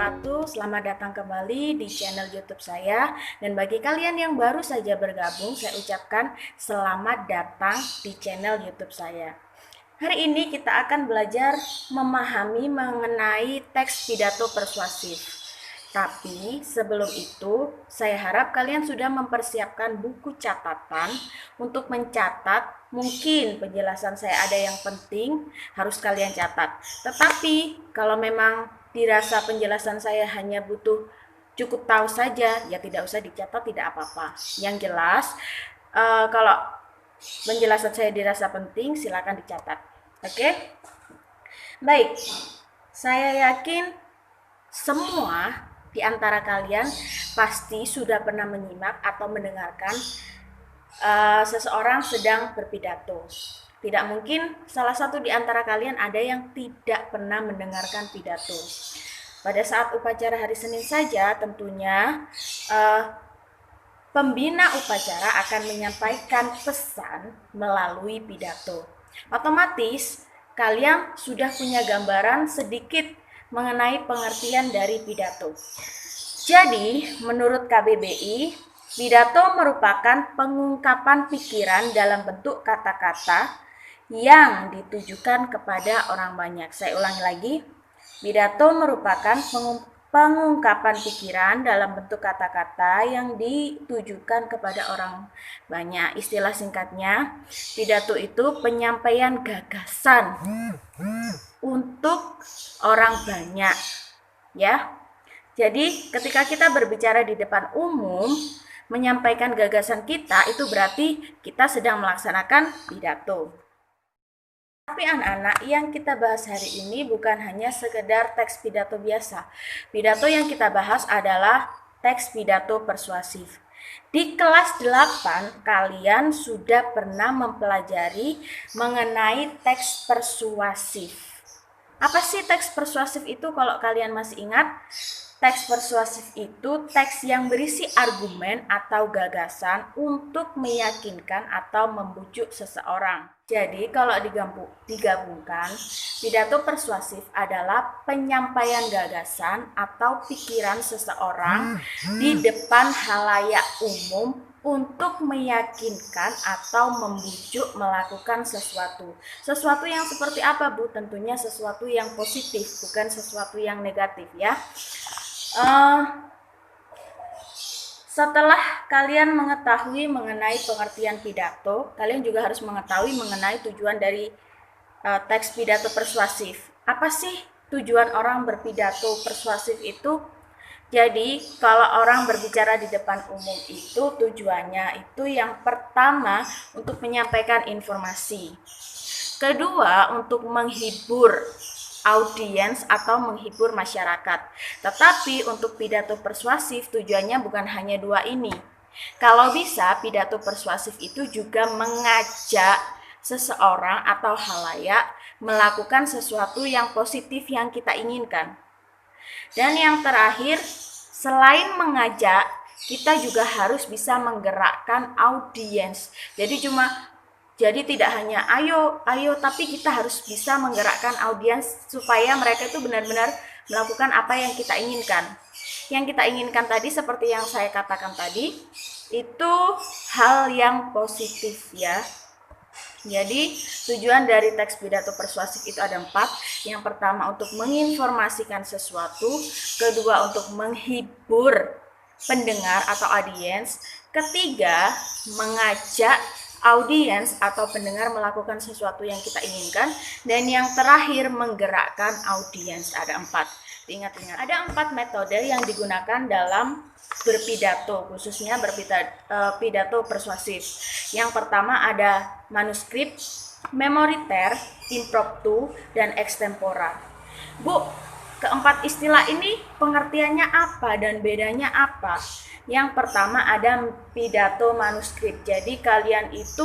wabarakatuh. Selamat datang kembali di channel YouTube saya. Dan bagi kalian yang baru saja bergabung, saya ucapkan selamat datang di channel YouTube saya. Hari ini kita akan belajar memahami mengenai teks pidato persuasif. Tapi sebelum itu, saya harap kalian sudah mempersiapkan buku catatan untuk mencatat. Mungkin penjelasan saya ada yang penting, harus kalian catat. Tetapi kalau memang dirasa penjelasan saya hanya butuh cukup tahu saja, ya tidak usah dicatat, tidak apa-apa. Yang jelas, kalau penjelasan saya dirasa penting, silakan dicatat. Oke? Baik, saya yakin semua di antara kalian pasti sudah pernah menyimak atau mendengarkan seseorang sedang berpidato. Tidak mungkin salah satu di antara kalian ada yang tidak pernah mendengarkan pidato. Pada saat upacara hari Senin saja tentunya pembina upacara akan menyampaikan pesan melalui pidato. Otomatis kalian sudah punya gambaran sedikit mengenai pengertian dari pidato. Jadi, menurut KBBI, pidato merupakan pengungkapan pikiran dalam bentuk kata-kata yang ditujukan kepada orang banyak. Saya ulangi lagi, pidato merupakan pengungkapan pikiran dalam bentuk kata-kata yang ditujukan kepada orang banyak. Istilah singkatnya, pidato itu penyampaian gagasan untuk orang banyak, ya. Jadi ketika kita berbicara di depan umum, menyampaikan gagasan kita, itu berarti kita sedang melaksanakan pidato. Tapi anak-anak, yang kita bahas hari ini bukan hanya sekedar teks pidato biasa. Pidato yang kita bahas adalah teks pidato persuasif. Di kelas 8, kalian sudah pernah mempelajari mengenai teks persuasif. Apa sih teks persuasif itu kalau kalian masih ingat? Teks persuasif itu teks yang berisi argumen atau gagasan untuk meyakinkan atau membujuk seseorang. Jadi kalau digabungkan, pidato persuasif adalah penyampaian gagasan atau pikiran seseorang di depan halayak umum untuk meyakinkan atau membujuk melakukan sesuatu. Sesuatu yang seperti apa, Bu? Tentunya sesuatu yang positif, bukan sesuatu yang negatif, ya. Setelah kalian mengetahui mengenai pengertian pidato, kalian juga harus mengetahui mengenai tujuan dari teks pidato persuasif. Apa sih tujuan orang berpidato persuasif itu? Jadi, kalau orang berbicara di depan umum itu tujuannya itu yang pertama untuk menyampaikan informasi. Kedua, untuk menghibur audiens atau menghibur masyarakat. Tetapi untuk pidato persuasif tujuannya bukan hanya dua ini. Kalau bisa, pidato persuasif itu juga mengajak seseorang atau halayak melakukan sesuatu yang positif yang kita inginkan. Dan yang terakhir, selain mengajak, kita juga harus bisa menggerakkan audiens. Jadi tidak hanya ayo, tapi kita harus bisa menggerakkan audiens supaya mereka itu benar-benar melakukan apa yang kita inginkan. Yang kita inginkan tadi seperti yang saya katakan tadi, itu hal yang positif, ya. Jadi tujuan dari teks pidato persuasif itu ada 4. Yang pertama untuk menginformasikan sesuatu, kedua untuk menghibur pendengar atau audiens, ketiga mengajak audiens atau pendengar melakukan sesuatu yang kita inginkan, dan yang terakhir menggerakkan audiens. Ada 4. Ingat-ingat, ada 4 metode yang digunakan dalam berpidato, khususnya pidato persuasif. Yang pertama ada manuskrip, memoriter, impromptu, dan extempora. Bu, keempat istilah ini pengertiannya apa dan bedanya apa? Yang pertama ada pidato manuskrip. Jadi kalian itu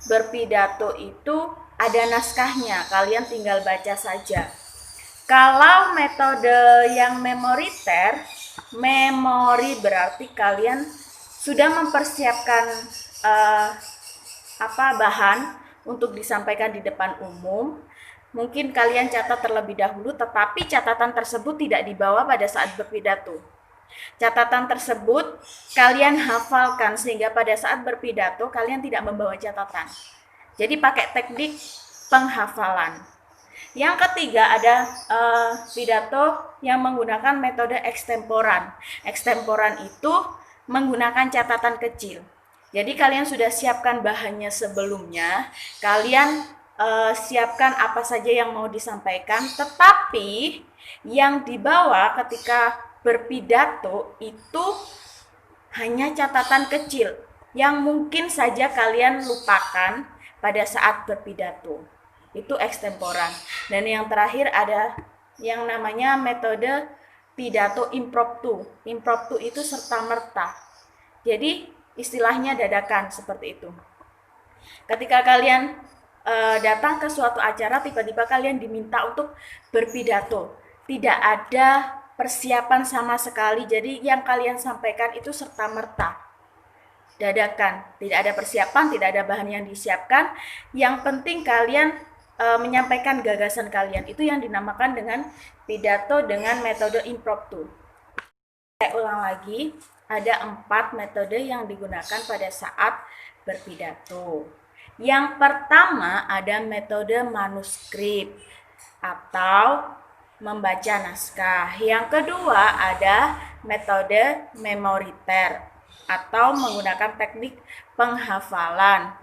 berpidato itu ada naskahnya, kalian tinggal baca saja. Kalau metode yang memoriter, memori berarti kalian sudah mempersiapkan bahan untuk disampaikan di depan umum. mungkin kalian catat terlebih dahulu, tetapi catatan tersebut tidak dibawa pada saat berpidato. Catatan tersebut kalian hafalkan sehingga pada saat berpidato kalian tidak membawa catatan. Jadi pakai teknik penghafalan. Yang ketiga ada pidato yang menggunakan metode ekstemporan. Ekstemporan itu menggunakan catatan kecil. Jadi kalian sudah siapkan bahannya sebelumnya, kalian siapkan apa saja yang mau disampaikan, tetapi yang dibawa ketika berpidato itu hanya catatan kecil yang mungkin saja kalian lupakan pada saat berpidato. Itu ekstemporan. Dan yang terakhir ada yang namanya metode pidato impromptu. Impromptu itu serta-merta. Jadi istilahnya dadakan seperti itu. Ketika kalian datang ke suatu acara, tiba-tiba kalian diminta untuk berpidato. Tidak ada persiapan sama sekali. Jadi yang kalian sampaikan itu serta-merta. Dadakan, tidak ada persiapan, tidak ada bahan yang disiapkan. Yang penting kalian menyampaikan gagasan kalian. Itu yang dinamakan dengan pidato dengan metode impromptu. Saya ulang lagi, ada 4 metode yang digunakan pada saat berpidato. Yang pertama ada metode manuskrip atau membaca naskah. Yang kedua ada metode memoriter atau menggunakan teknik penghafalan.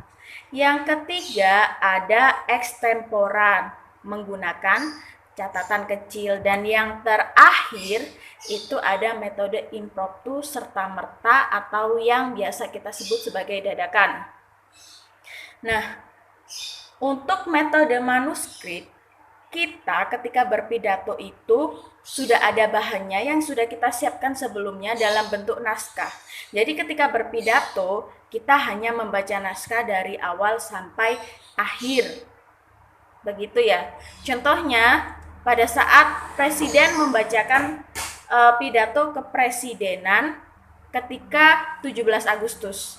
Yang ketiga ada ekstemporan menggunakan catatan kecil, dan yang terakhir itu ada metode impromptu serta-merta atau yang biasa kita sebut sebagai dadakan. Nah, untuk metode manuskrip, kita ketika berpidato itu sudah ada bahannya yang sudah kita siapkan sebelumnya dalam bentuk naskah. Jadi ketika berpidato, kita hanya membaca naskah dari awal sampai akhir. Begitu ya. Contohnya, pada saat presiden membacakan pidato kepresidenan ketika 17 Agustus.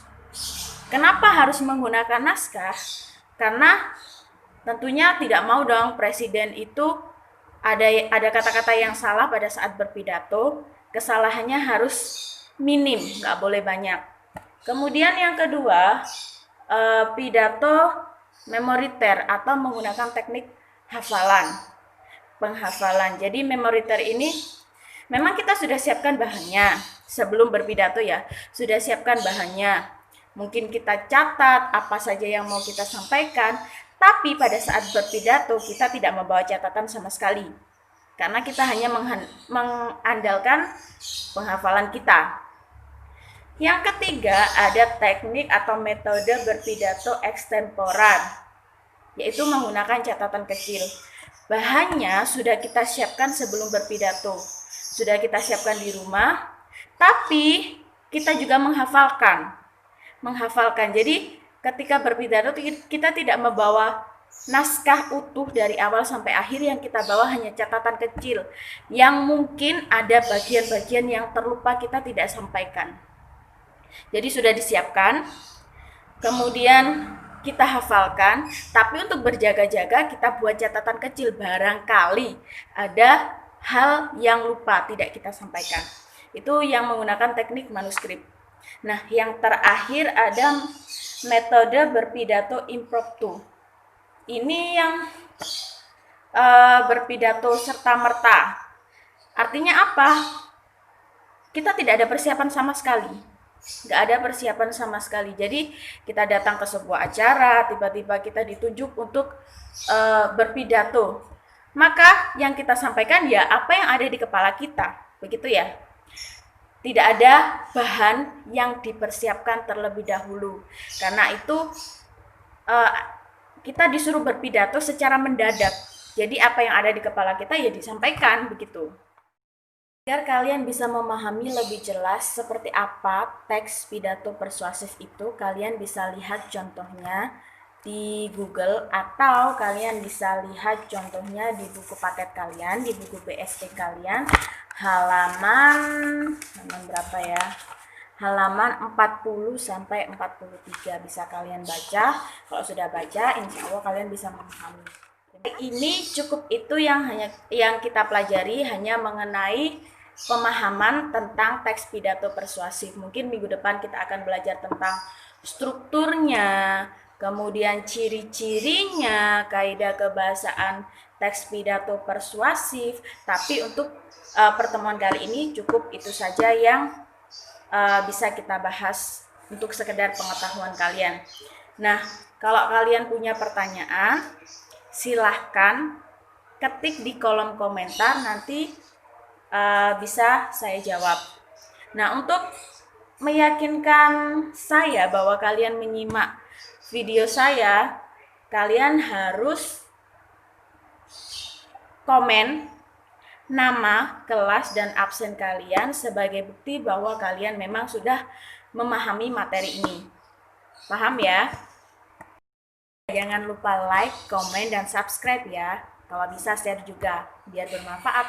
Kenapa harus menggunakan naskah? Karena tentunya tidak mau dong presiden itu ada kata-kata yang salah pada saat berpidato. Kesalahannya harus minim, nggak boleh banyak. Kemudian yang kedua, pidato memoriter atau menggunakan teknik hafalan, penghafalan. Jadi memoriter ini memang kita sudah siapkan bahannya sebelum berpidato ya, sudah siapkan bahannya. Mungkin kita catat apa saja yang mau kita sampaikan, tapi pada saat berpidato kita tidak membawa catatan sama sekali. Karena kita hanya mengandalkan penghafalan kita. Yang ketiga ada teknik atau metode berpidato ekstemporan, yaitu menggunakan catatan kecil. Bahannya sudah kita siapkan sebelum berpidato, sudah kita siapkan di rumah, tapi kita juga menghafalkan. Jadi ketika berpidato kita tidak membawa naskah utuh dari awal sampai akhir, yang kita bawa hanya catatan kecil yang mungkin ada bagian-bagian yang terlupa kita tidak sampaikan. Jadi sudah disiapkan, kemudian kita hafalkan, tapi untuk berjaga-jaga kita buat catatan kecil, barangkali ada hal yang lupa tidak kita sampaikan. Itu yang menggunakan teknik manuskrip. Nah, yang terakhir ada metode berpidato impromptu. Ini yang berpidato serta-merta. Artinya apa? Kita tidak ada persiapan sama sekali. Nggak ada persiapan sama sekali. Jadi kita datang ke sebuah acara, tiba-tiba kita ditunjuk untuk berpidato. Maka yang kita sampaikan ya apa yang ada di kepala kita, begitu ya. Tidak ada bahan yang dipersiapkan terlebih dahulu. Karena itu kita disuruh berpidato secara mendadak. Jadi apa yang ada di kepala kita ya disampaikan begitu. Agar kalian bisa memahami lebih jelas seperti apa teks pidato persuasif itu, kalian bisa lihat contohnya di Google, atau kalian bisa lihat contohnya di buku paket kalian, di buku BSD kalian, halaman berapa ya? Halaman 40 sampai 43 bisa kalian baca. Kalau sudah baca, insya Allah kalian bisa memahami. Ini cukup itu yang kita pelajari, hanya mengenai pemahaman tentang teks pidato persuasif. Mungkin minggu depan kita akan belajar tentang strukturnya, kemudian ciri-cirinya, kaidah kebahasaan teks pidato persuasif. Tapi untuk pertemuan kali ini cukup itu saja yang bisa kita bahas untuk sekedar pengetahuan kalian. Nah, kalau kalian punya pertanyaan, silahkan ketik di kolom komentar, nanti bisa saya jawab. Nah, untuk meyakinkan saya bahwa kalian menyimak video saya, kalian harus komen nama, kelas, dan absen kalian sebagai bukti bahwa kalian memang sudah memahami materi ini. Paham ya? Jangan lupa like, komen, dan subscribe ya. Kalau bisa share juga, biar bermanfaat.